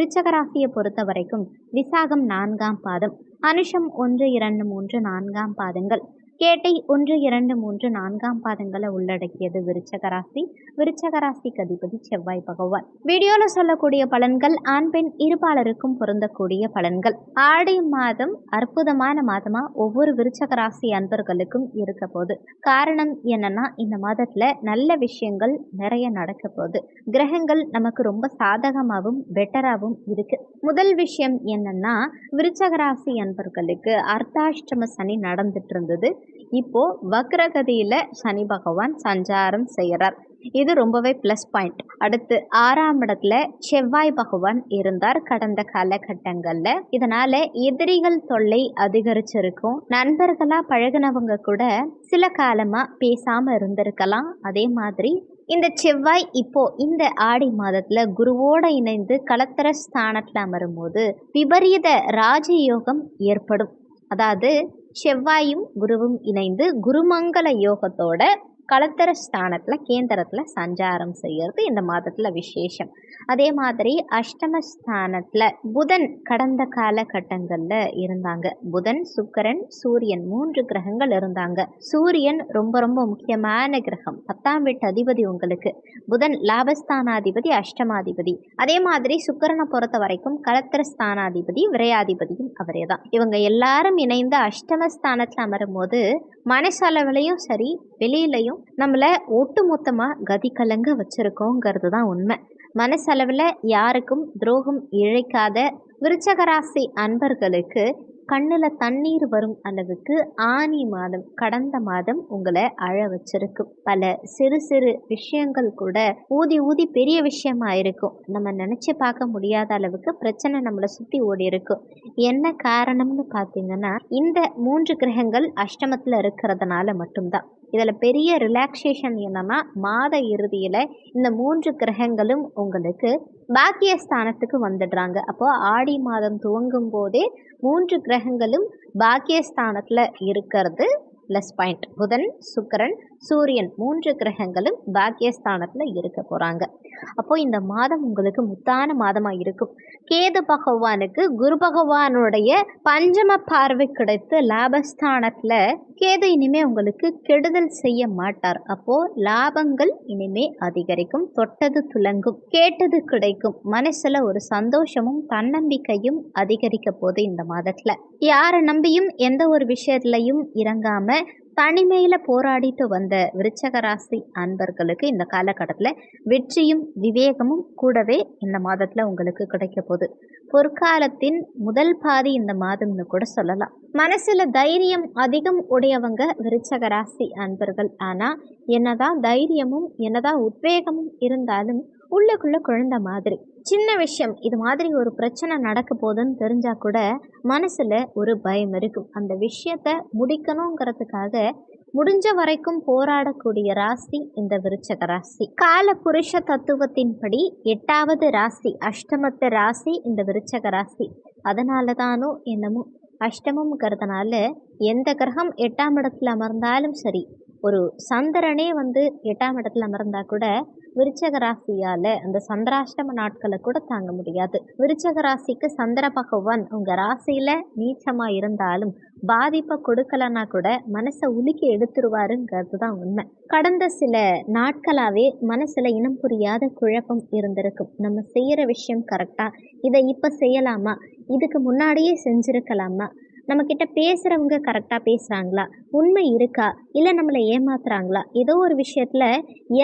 விருச்சக ராசியை பொறுத்த வரைக்கும் விசாகம் 4ஆம் பாதம், அனுஷம் 1, 2, 3, 4ஆம் பாதங்கள், கேட்டை 1, 2, 3, 4ஆம் பாதங்களை உள்ளடக்கியது விருச்சக ராசி. விருச்சக ராசிக்கு அதிபதி செவ்வாய் பகவான். வீடியோல சொல்லக்கூடிய பலன்கள் ஆண் பெண் இருபாலருக்கும் பொருந்தக்கூடிய பலன்கள். ஆடி மாதம் அற்புதமான மாதமா ஒவ்வொரு விருச்சக ராசி அன்பர்களுக்கும் இருக்க போகுது. காரணம் என்னன்னா, இந்த மாதத்துல நல்ல விஷயங்கள் நிறைய நடக்க போகுது. கிரகங்கள் நமக்கு ரொம்ப சாதகமாகவும் பெட்டராகவும் இருக்கு. முதல் விஷயம் என்னன்னா, விருச்சக ராசி அன்பர்களுக்கு அர்த்தாஷ்டம சனி நடந்துட்டு இருந்தது. இப்போ வக்ரகதியில சனி பகவான் சஞ்சாரம் செய்யறார். இது ரொம்பவே பிளஸ் பாயிண்ட். அடுத்து 6ஆம் இடத்துல செவ்வாய் பகவான் இருந்தார் கடந்த காலகட்டங்கள்ல. இதனால எதிரிகள் தொல்லை அதிகரிச்சிருக்கும். நண்பர்களா பழகினவங்க கூட சில காலமா பேசாம இருந்திருக்கலாம். அதே மாதிரி இந்த செவ்வாய் இப்போ இந்த ஆடி மாதத்துல குருவோட இணைந்து கலத்தர ஸ்தானத்துல அமரும் போது விபரீத ராஜயோகம் ஏற்படும். அதாவது செவ்வாயும் குருவும் இணைந்து குருமங்கல யோகத்தோட கலத்தர ஸ்தானத்துல கேந்திரத்துல சஞ்சாரம் செய்யறது இந்த மாதத்துல விசேஷம். அதே மாதிரி அஷ்டமஸ்தானத்துல புதன் கடந்த காலகட்டங்கள்ல இருந்தாங்க. புதன், சுக்கிரன், சூரியன் 3 கிரகங்கள் இருந்தாங்க. சூரியன் ரொம்ப ரொம்ப முக்கியமான கிரகம், 10ஆம் வீட்டு அதிபதி உங்களுக்கு. புதன் லாபஸ்தானாதிபதி, அஷ்டமாதிபதி. அதே மாதிரி சுக்கிரனை பொறுத்த வரைக்கும் கலத்திர ஸ்தானாதிபதி, விரையாதிபதியும் அவரே தான். இவங்க எல்லாரும் இணைந்து அஷ்டமஸ்தானத்துல அமரும் போது மனசளவுலையும் சரி வெளியிலையும் நம்மளை ஒட்டுமொத்தமா கதி கலங்க வச்சிருக்கோங்கிறது தான் உண்மை. மனசளவில் யாருக்கும் துரோகம் இழைக்காத விருச்சக ராசி அன்பர்களுக்கு கண்ணில் தண்ணீர் வரும் அளவுக்கு ஆனி மாதம், கடந்த மாதம் உங்களை அழ வச்சிருக்கும். பல சிறு சிறு விஷயங்கள் கூட ஊதி ஊதி பெரிய விஷயமா இருக்கும். நம்ம நினைச்சு பார்க்க முடியாத அளவுக்கு பிரச்சனை நம்மளை சுத்தி ஓடி இருக்கும். என்ன காரணம்னு பார்த்தீங்கன்னா, இந்த 3 கிரகங்கள் அஷ்டமத்தில் இருக்கிறதுனால மட்டும்தான். இதில் பெரிய ரிலாக்ஸேஷன் என்னன்னா, மாத இறுதியில் இந்த 3 கிரகங்களும் உங்களுக்கு பாக்கியஸ்தானத்துக்கு வந்துடுறாங்க. அப்போ ஆடி மாதம் துவங்கும் போதே 3 கிரகங்களும் பாக்கியஸ்தானத்தில் இருக்கிறது ப்ளஸ் பாயிண்ட். புதன், சுக்கிரன், சூரியன் 3 கிரகங்களும் பாக்கியஸ்தானத்தில் இருக்க போகிறாங்க. அப்போ இந்த மாதம் உங்களுக்கு முத்தான மாதமாக இருக்கும். கேது பகவானுக்கு குரு பகவானுடைய பஞ்சம பார்வை கிடைத்து லாபஸ்தானத்தில் கேது இனிமே உங்களுக்கு கெடுதல் செய்ய மாட்டார். அப்போ லாபங்கள் இனிமே அதிகரிக்கும், தொட்டது துலங்கும், கேட்டது கிடைக்கும், மனசுல ஒரு சந்தோஷமும் தன்னம்பிக்கையும் அதிகரிக்க போது. இந்த மாதத்துல யாரை நம்பியும் எந்த ஒரு விஷயத்துலையும் இறங்காம தனிமையில போராடிட்டு வந்த விருச்சக ராசி அன்பர்களுக்கு இந்த காலகட்டத்தில் வெற்றியும் விவேகமும் கூடவே இந்த மாதத்துல உங்களுக்கு கிடைக்க போகுது. பொற்காலத்தின் முதல் பாதி இந்த மாதம்னு கூட சொல்லலாம். மனசுல தைரியம் அதிகம் உடையவங்க விருச்சக ராசி அன்பர்கள். ஆனா என்னதான் தைரியமும் என்னதான் உத்வேகமும் இருந்தாலும் உள்ளுக்குள்ள குழந்தை மாதிரி சின்ன விஷயம் இது மாதிரி ஒரு பிரச்சனை நடக்க போகுதுன்னு தெரிஞ்சா கூட மனசுல ஒரு பயம் இருக்கும். அந்த விஷயத்த முடிக்கணுங்கிறதுக்காக முடிஞ்ச வரைக்கும் போராடக்கூடிய ராசி இந்த விருச்சக ராசி. கால புருஷ தத்துவத்தின்படி 8வது ராசி, அஷ்டமத்து ராசி இந்த விருச்சக ராசி. அதனால தானோ என்னமோ அஷ்டமம்ங்கிறதுனால எந்த கிரகம் 8ஆம் இடத்துல அமர்ந்தாலும் சரி, ஒரு சந்திரனே 8ஆம் இடத்துல அமர்ந்தா கூட விருச்சக ராசியால அந்த சந்திராஷ்டம நாட்களை கூட தாங்க முடியாது. விருச்சக ராசிக்கு சந்திர பகவான் உங்க ராசியில நீச்சமா இருந்தாலும் பாதிப்பை கொடுக்கலன்னா கூட மனசை உலுக்கி எடுத்துருவாருங்கிறது தான் உண்மை. கடந்த சில நாட்களாவே மனசுல இனம் புரியாத குழப்பம் இருந்திருக்கும். நம்ம செய்யற விஷயம் கரெக்டா, இதை இப்ப செய்யலாமா, இதுக்கு முன்னாடியே செஞ்சிருக்கலாமா, நம்ம கிட்ட பேசுறவங்க கரெக்டா பேசுறாங்களா, உண்மை இருக்கா, இல்ல நம்மளை ஏமாத்துறாங்களா, ஏதோ ஒரு விஷயத்துல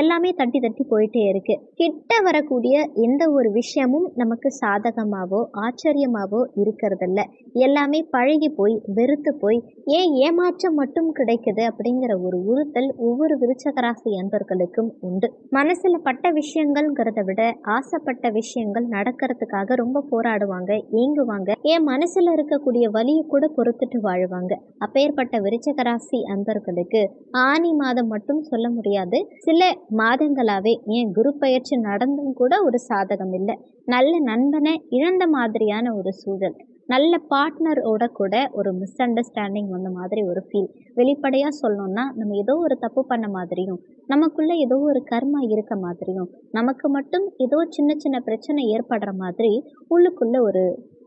எல்லாமே தட்டி தட்டி போயிட்டே இருக்கு. கிட்ட வரக்கூடிய எந்த ஒரு விஷயமும் நமக்கு சாதகமாவோ ஆச்சரியமாவோ இருக்கிறதில்ல. எல்லாமே பழகி போய் வெறுத்து போய் ஏன் ஏமாற்றம் மட்டும் கிடைக்குது அப்படிங்கிற ஒரு உறுத்தல் ஒவ்வொரு விருச்சக ராசி அன்பர்களுக்கும் உண்டு. மனசுல பட்ட விஷயங்கள்ங்கிறத விட ஆசைப்பட்ட விஷயங்கள் நடக்கிறதுக்காக ரொம்ப போராடுவாங்க, ஏங்குவாங்க, ஏன் மனசுல இருக்கக்கூடிய வலியை கூட பொறுத்துட்டு வாழ்வாங்க. அப்பேற்பட்ட விருச்சக ராசி அன்பர்களுக்கு ஆனி மாதம் மட்டும் சொல்ல முடியாது, சில மாதங்களாவே ஏன் குரு பயிற்சி நடந்தும் கூட ஒரு சாதகம் இல்லை. நல்ல நண்பனை இழந்த மாதிரியான ஒரு சூழல். நல்ல பார்ட்னரோட கூட ஒரு மிஸ் அண்டர்ஸ்டாண்டிங் வந்த மாதிரி ஒரு ஃபீல். வெளிப்படையாக சொல்லணும்னா நம்ம ஏதோ ஒரு தப்பு பண்ண மாதிரியும், நமக்குள்ளே ஏதோ ஒரு கர்மா இருக்க மாதிரியும், நமக்கு மட்டும் ஏதோ சின்ன சின்ன பிரச்சனை ஏற்படுற மாதிரி உள்ளுக்குள்ளே ஒரு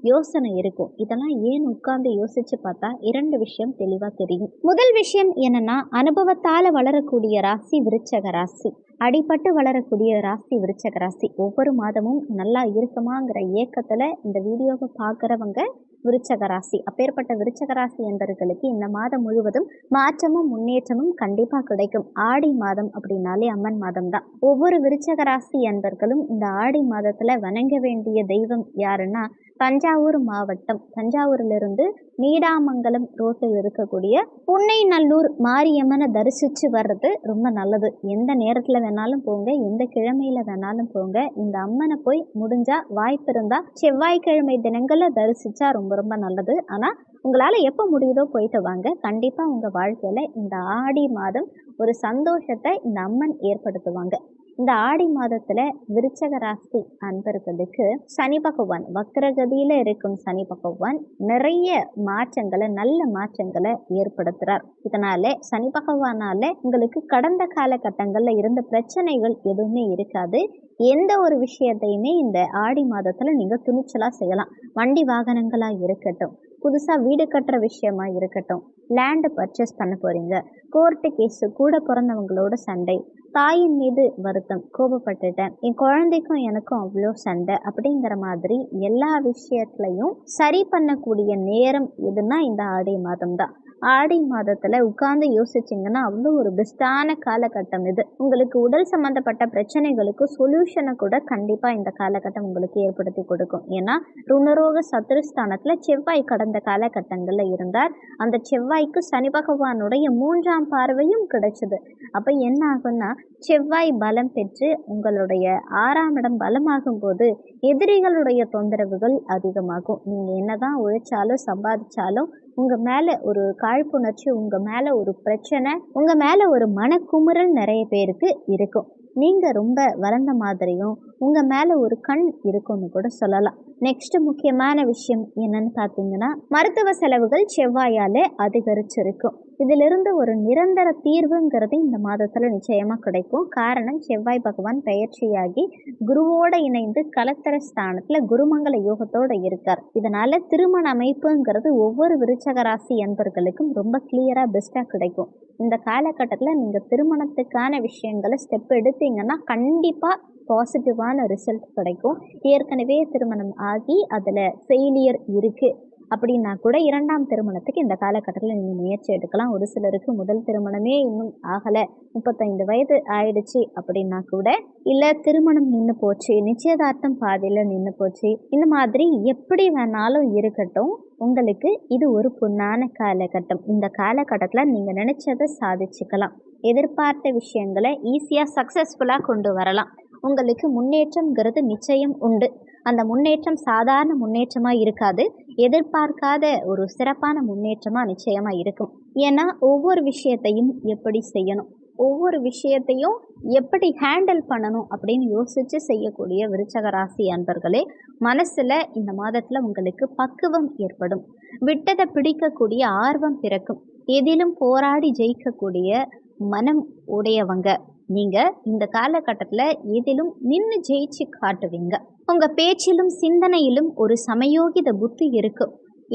யோசனை இருக்கும். இதெல்லாம் ஏன் உட்கார்ந்து யோசிச்சு பார்த்தா 2 விஷயம் தெளிவா தெரியும். முதல் விஷயம் என்னன்னா, அனுபவத்தால வளரக்கூடிய ராசி விருச்சக ராசி. அடிபட்டு வளரக்கூடிய ராசி விருச்சக ராசி. ஒவ்வொரு மாதமும் நல்லா இருக்குமாங்கிற ஏக்கத்துல இந்த வீடியோவை பார்க்குறவங்க விருச்சக ராசி. அப்பேற்பட்ட விருச்சக ராசி என்பவர்களுக்கு இந்த மாதம் முழுவதும் மாற்றமும் முன்னேற்றமும் கண்டிப்பா கிடைக்கும். ஆடி மாதம் அப்படின்னாலே அம்மன் மாதம் தான். ஒவ்வொரு விருச்சக ராசி என்பர்களும் இந்த ஆடி மாதத்துல வணங்க வேண்டிய தெய்வம் யாருன்னா, தஞ்சாவூர் மாவட்டம், தஞ்சாவூரிலிருந்து நீடாமங்கலம் ரோட்டில் இருக்கக்கூடிய புன்னைநல்லூர் மாரியம்மனை தரிசிச்சு வர்றது ரொம்ப நல்லது. எந்த நேரத்தில் வேணாலும் போங்க, எந்த கிழமையில வேணாலும் போங்க. இந்த அம்மனை போய் முடிஞ்சா வாய்ப்பு இருந்தா செவ்வாய்க்கிழமை தினங்களில் தரிசிச்சா ரொம்ப ரொம்ப நல்லது. ஆனால் உங்களால் எப்போ முடியுதோ போயிட்டு வாங்க. கண்டிப்பாக உங்கள் வாழ்க்கையில் இந்த ஆடி மாதம் ஒரு சந்தோஷத்தை இந்த அம்மன் ஏற்படுத்துவாங்க. இந்த ஆடி மாதத்துல விருச்சக ராசி அன்பர்களுக்கு சனி பகவான் வக்ரகதியில இருக்கும். சனி பகவான் நிறைய மாற்றங்களை, நல்ல மாற்றங்களை ஏற்படுத்துறார். இதனால சனி பகவானால உங்களுக்கு கடந்த காலகட்டங்கள்ல இருந்த பிரச்சனைகள் எதுவுமே இருக்காது. எந்த ஒரு விஷயத்தையுமே இந்த ஆடி மாதத்துல நீங்க துணிச்சலா செய்யலாம். வண்டி வாகனங்களா இருக்கட்டும், புதுசா வீடு கட்டுற விஷயமா இருக்கட்டும், லேண்டு பர்ச்சேஸ் பண்ண போறீங்க, கோர்ட்டு கேஸு, கூட பிறந்தவங்களோட சண்டை, தாயின் மீது வருத்தம், கோபப்பட்டுட்டேன், என் குழந்தைக்கும் எனக்கும் அவ்வளோ சண்டை அப்படிங்கிற மாதிரி எல்லா விஷயத்துலையும் சரி பண்ணக்கூடிய நேரம் எதுனா இந்த ஆடி மாதம் தான். ஆடி மாதத்துல உட்கார்ந்து யோசிச்சிங்கன்னா அவ்வளோ ஒரு பெஸ்டான காலகட்டம் இது. உங்களுக்கு உடல் சம்பந்தப்பட்ட பிரச்சனைகளுக்கு சொல்யூஷனை கூட கண்டிப்பா இந்த காலகட்டம் உங்களுக்கு ஏற்படுத்தி கொடுக்கும். ஏன்னா ருணரோக சத்துருஸ்தானத்துல செவ்வாய் கடந்த காலகட்டங்கள்ல இருந்தார். அந்த செவ்வாய்க்கு சனி பகவானுடைய 3ஆம் பார்வையும் கிடைச்சது. அப்ப என்ன ஆகும்னா, செவ்வாய் பலம் பெற்று உங்களுடைய 6ஆம் இடம் பலமாகும் போது எதிரிகளுடைய தொந்தரவுகள் அதிகமாகும். நீங்க என்னதான் உழைச்சாலும் சம்பாதிச்சாலும் உங்க மேல ஒரு காழ்ப்புணர்ச்சி, உங்க மேல ஒரு பிரச்சனை, உங்க மேல ஒரு மனக்குமுறல் நிறைய பேருக்கு இருக்கும். நீங்க ரொம்ப வளர்ந்த மாதிரியும் உங்க மேல ஒரு கண் இருக்கும்னு கூட சொல்லலாம். நெக்ஸ்ட் முக்கியமான விஷயம் என்னன்னு பார்த்தீங்கன்னா, மருத்துவ செலவுகள் செவ்வாயால அதிகரிச்சிருக்கும். இதிலிருந்து ஒரு நிரந்தர தீர்வுங்கிறது இந்த மாதத்துல நிச்சயமா கிடைக்கும். காரணம், செவ்வாய் பகவான் பெயர்ச்சியாகி குருவோட இணைந்து கலத்தர ஸ்தானத்துல குருமங்கல யோகத்தோட இருக்கார். இதனால திருமண அமைப்புங்கிறது ஒவ்வொரு விருச்சக ராசி என்பர்களுக்கும் ரொம்ப கிளியரா பெஸ்டா கிடைக்கும். இந்த காலகட்டத்தில் நீங்கள் திருமணத்துக்கான விஷயங்களை ஸ்டெப் எடுத்தீங்கன்னா கண்டிப்பாக பாசிட்டிவான ரிசல்ட் கிடைக்கும். ஏற்கனவே திருமணம் ஆகி அதில் ஃபெயிலியர் இருக்குது அப்படின்னா கூட 2ஆம் திருமணத்துக்கு இந்த காலகட்டத்தில் நீங்கள் முயற்சி எடுக்கலாம். ஒரு சிலருக்கு முதல் திருமணமே இன்னும் ஆகலை, 35 வயது ஆயிடுச்சு அப்படின்னா கூட, இல்லை திருமணம் நின்று போச்சு, நிச்சயதார்த்தம் பாதியில் நின்று போச்சு, இந்த மாதிரி எப்படி வேணாலும் இருக்கட்டும், உங்களுக்கு இது ஒரு பொன்னான காலகட்டம். இந்த காலகட்டத்தில் நீங்கள் நினைச்சதை சாதிச்சுக்கலாம். எதிர்பார்த்த விஷயங்களை ஈஸியாக சக்ஸஸ்ஃபுல்லாக கொண்டு வரலாம். உங்களுக்கு முன்னேற்றம்ங்கிறது நிச்சயம் உண்டு. அந்த முன்னேற்றம் சாதாரண முன்னேற்றமாக இருக்காது, எதிர்பார்க்காத ஒரு சிறப்பான முன்னேற்றமாக நிச்சயமாக இருக்கும். ஏன்னா ஒவ்வொரு விஷயத்தையும் எப்படி செய்யணும், ஒவ்வொரு விஷயத்தையும் எப்படி ஹேண்டில் பண்ணணும் அப்படின்னு யோசித்து செய்யக்கூடிய விருச்சக ராசி அன்பர்களே, மனசில் இந்த மாதத்தில் உங்களுக்கு பக்குவம் ஏற்படும். விட்டதை பிடிக்கக்கூடிய ஆர்வம் பிறக்கும். எதிலும் போராடி ஜெயிக்கக்கூடிய மனம் உடையவங்க நீங்கள் இந்த காலகட்டத்தில் எதிலும் நின்று ஜெயிச்சு காட்டுவீங்க. உங்கள் பேச்சிலும் சிந்தனையிலும் ஒரு சமயோகித புத்தி இருக்கும்.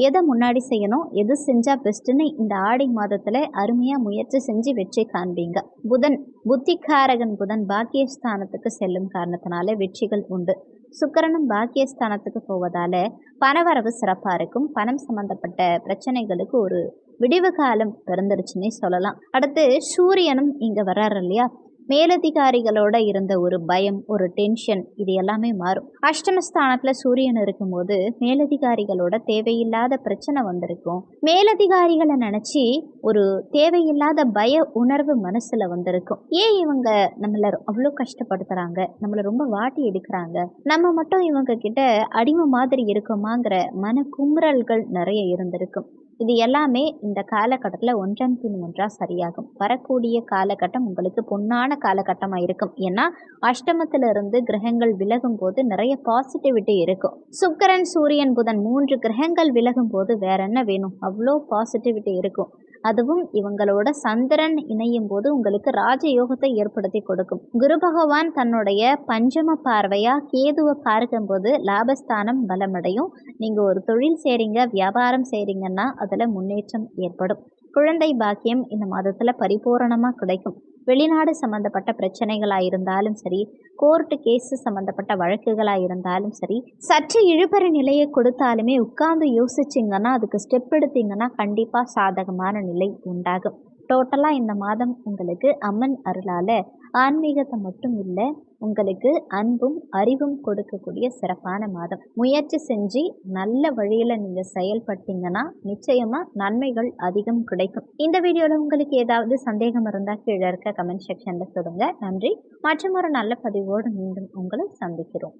எதை முன்னாடி செய்யணும், எது செஞ்சால் பெஸ்ட்டுன்னு இந்த ஆடி மாதத்தில் அருமையாக முயற்சி செஞ்சு வெற்றி காண்பீங்க. புதன் புத்திகாரகன் புதன் பாக்கியஸ்தானத்துக்கு செல்லும் காரணத்தினால வெற்றிகள் உண்டு. சுக்கிரனும் பாக்கியஸ்தானத்துக்கு போவதால் பணவரவு சிறப்பாக இருக்கும். பணம் சம்மந்தப்பட்ட பிரச்சனைகளுக்கு ஒரு விடிவு காலம் பிறந்துருச்சுன்னே சொல்லலாம். அடுத்து சூரியனும் இங்கே வர்றாரு இல்லையா, மேலதிகாரிகளோட இருந்த ஒரு பயம், ஒரு டென்ஷன், இது எல்லாமே மாறும். அஷ்டமஸ்தானத்தில் சூரியன் இருக்கும்போது மேலதிகாரிகளோட தேவையில்லாத பிரச்சனை வந்திருக்கும். மேலதிகாரிகளை நினச்சி ஒரு தேவையில்லாத பய உணர்வு மனசில் வந்திருக்கும். ஏன் இவங்க நம்மளை அவ்வளோ கஷ்டப்படுத்துகிறாங்க, நம்மளை ரொம்ப வாட்டி எடுக்கிறாங்க, நம்ம மட்டும் இவங்க கிட்ட அடிமை மாதிரி இருக்கோமாங்கிற மன குமுறல்கள் நிறைய இருந்திருக்கும். இது எல்லாமே இந்த காலகட்டத்தில் ஒன்றன் பின் ஒன்றா சரியாகும். வரக்கூடிய காலகட்டம் உங்களுக்கு பொன்னான காலகட்டமாக இருக்கும். ஏன்னா அஷ்டமத்திலிருந்து கிரகங்கள் விலகும் போது நிறைய பாசிட்டிவிட்டி இருக்கும். சுக்கிரன், சூரியன், புதன் 3 கிரகங்கள் விலகும் போது வேற என்ன வேணும்? அவ்வளோ பாசிட்டிவிட்டி இருக்கும். அதுவும் இவங்களோட சந்திரன் இணையும் போது உங்களுக்கு ராஜயோகத்தை ஏற்படுத்தி கொடுக்கும். குரு பகவான் தன்னுடைய பஞ்சம பார்வையா கேதுவை பார்க்கும்போது லாபஸ்தானம் பலமடையும். நீங்க ஒரு தொழில் செய்றீங்க, வியாபாரம் செய்றீங்கன்னா அதுல முன்னேற்றம் ஏற்படும். குழந்தை பாக்கியம் இந்த மாதத்துல பரிபூரணமா கிடைக்கும். வெளிநாடு சம்பந்தப்பட்ட பிரச்சனைகளா இருந்தாலும் சரி, கோர்ட்டு கேஸ் சம்பந்தப்பட்ட வழக்குகளா இருந்தாலும் சரி, சற்று இழுபறி நிலையை கொடுத்தாலுமே உட்கார்ந்து யோசிச்சிங்கன்னா, அதுக்கு ஸ்டெப் எடுத்தீங்கன்னா கண்டிப்பா சாதகமான நிலை உண்டாகும். டோட்டலாக இந்த மாதம் உங்களுக்கு அம்மன் அருளால் ஆன்மீகத்தை மட்டும் இல்லை, உங்களுக்கு அன்பும் அறிவும் கொடுக்கக்கூடிய சிறப்பான மாதம். முயற்சி செஞ்சு நல்ல வழியில் நீங்கள் செயல்பட்டீங்கன்னா நிச்சயமாக நன்மைகள் அதிகம் கிடைக்கும். இந்த வீடியோவில் உங்களுக்கு ஏதாவது சந்தேகம் இருந்தால் கீழே இருக்க கமெண்ட் செக்ஷனில் சொல்லுங்கள். நன்றி. மற்றும் ஒரு நல்ல பதிவோடு மீண்டும் உங்களை சந்திக்கிறோம்.